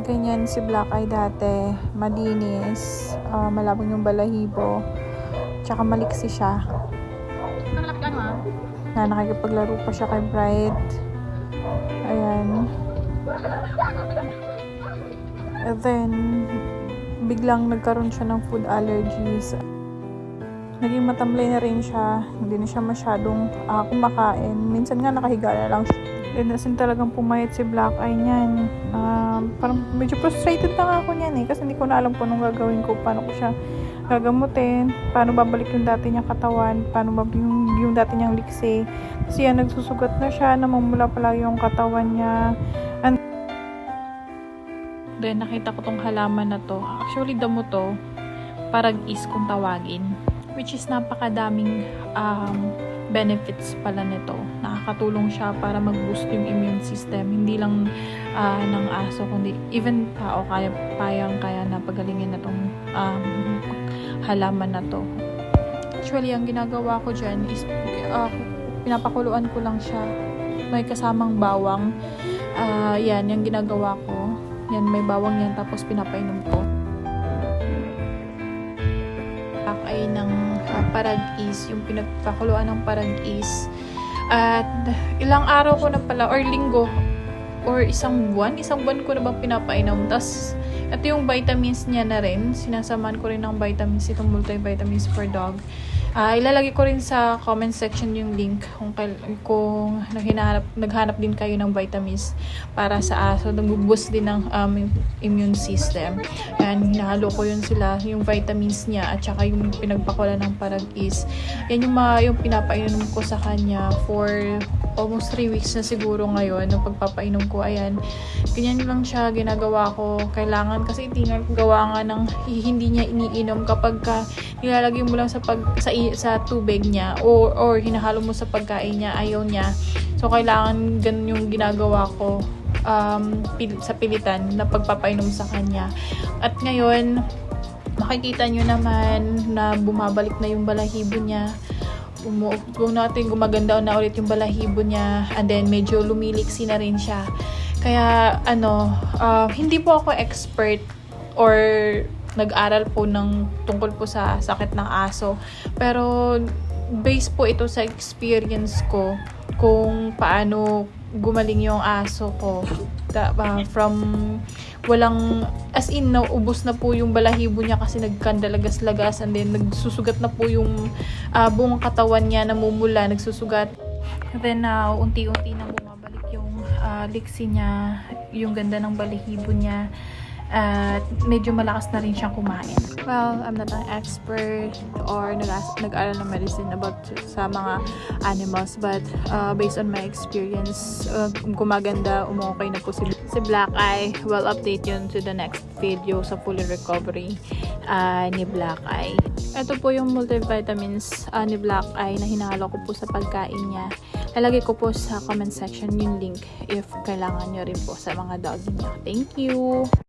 Ganyan si Black Eye dati. Malinis. Malabang yung balahibo. Tsaka maliksi siya. Nakikipaglaro pa siya kay Bright. Ayan. And then, biglang nagkaroon siya ng food allergies. Naging matamlay na rin siya. Hindi na siya masyadong kumakain. Minsan nga nakahiga na lang siya. And as in talagang pumayat si Black Eye niyan. Parang medyo frustrated na nga ako niyan eh. Kasi hindi ko na alam kung anong gagawin ko. Paano ko siya gagamutin. Paano babalik yung dati niyang katawan. Paano yung dati niyang liksi. Kasi yan, nagsusugat na siya. Namumula pala yung katawan niya. And then, nakita ko tong halaman na to. Actually, damo to. Parag-is kung tawagin. Which is napakadaming benefits pala nito. Nakakatulong siya para mag-boost yung immune system. Hindi lang ng aso, kundi even tao kaya na pagalingin na tong halaman na to. Actually, ang ginagawa ko dyan is pinapakuluan ko lang siya. May kasamang bawang. Yan, yung ginagawa ko. Yan, may bawang yan. Tapos pinapainom ko. Ay ng parag-is, yung pinagpakuluan ng parag-is. At ilang araw ko na pala, or linggo, or isang buwan ko na bang pinapainom. Tapos, ito yung vitamins niya na rin. Sinasamaan ko rin ng vitamins, itong multivitamins for dog. Ilalagay ko rin sa comment section yung link kung naghanap din kayo ng vitamins para sa aso. Nag-boost din ng immune system. Yan, hinahalo ko yun sila, yung vitamins niya at saka yung pinagpakulan ng parag-is. Yan yung pinapainom ko sa kanya for almost 3 weeks na siguro ngayon ng pagpapainom ko. Ayan, ganyan lang siya ginagawa ko. Kailangan kasi gawa nga ng hindi niya iniinom kapag nilalagay mo lang sa tubig niya or hinahalo mo sa pagkain niya, ayaw niya. So, kailangan ganun yung ginagawa ko sa pilitan na pagpapainom sa kanya. At ngayon, makikita nyo naman na bumabalik na yung balahibo niya. Gumaganda na ulit yung balahibo niya, and then medyo lumiliksi na rin siya. Kaya hindi po ako expert or nag-aral po tungkol po sa sakit ng aso, pero based po ito sa experience ko kung paano gumaling yung aso ko from walang, as in, naubos na po yung balahibo niya kasi nagkandalagas-lagas, and then nagsusugat na po yung buong katawan niya, namumula, nagsusugat. And then unti-unti na bumabalik yung liksi niya, yung ganda ng balahibo niya, at medyo malakas na rin siyang kumain. Well, I'm not an expert or nag-aral ng medicine about sa mga animals, but based on my experience, gumaganda, umukay na po si Black Eye. Well, update yun to the next video sa full recovery ni Black Eye. Ito po yung multivitamins ni Black Eye na hinahalo ko po sa pagkain niya. Lalagay ko po sa comment section yung link if kailangan nyo rin po sa mga doggy niya. Thank you!